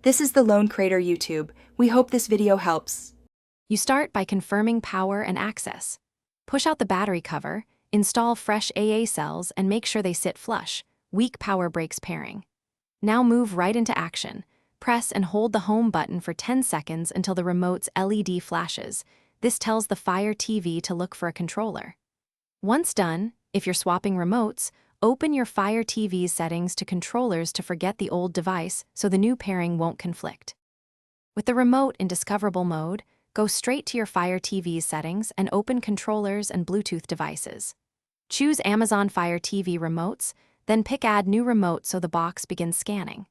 This is the Lone Crater YouTube. We hope this video helps. You start by confirming power and access. Push out the battery cover, install fresh AA cells, and make sure they sit flush. Weak power breaks pairing. Now move right into action. Press and hold the home button for 10 seconds until the remote's LED flashes. This tells the Fire TV to look for a controller. Once done, if you're swapping remotes, open your Fire TV's settings to controllers to forget the old device so the new pairing won't conflict. With the remote in discoverable mode, go straight to your Fire TV's settings and open controllers and Bluetooth devices. Choose Amazon Fire TV remotes, then pick Add New Remote so the box begins scanning.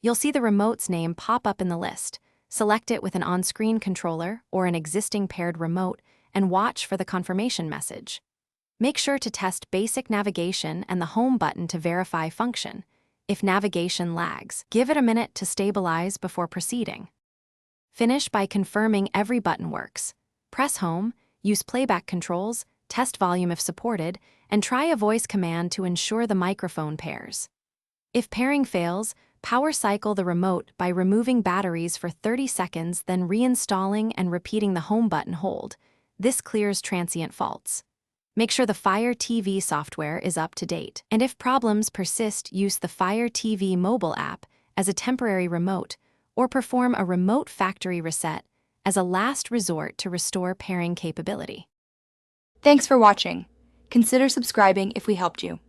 You'll see the remote's name pop up in the list. Select it with an on-screen controller or an existing paired remote and watch for the confirmation message. Make sure to test basic navigation and the home button to verify function. If navigation lags, give it a minute to stabilize before proceeding. Finish by confirming every button works. Press home, use playback controls, test volume if supported, and try a voice command to ensure the microphone pairs. If pairing fails, power cycle the remote by removing batteries for 30 seconds, then reinstalling and repeating the home button hold. This clears transient faults. Make sure the Fire TV software is up to date, and if problems persist, use the Fire TV mobile app as a temporary remote or perform a remote factory reset as a last resort to restore pairing capability. Thanks for watching. Consider subscribing if we helped you.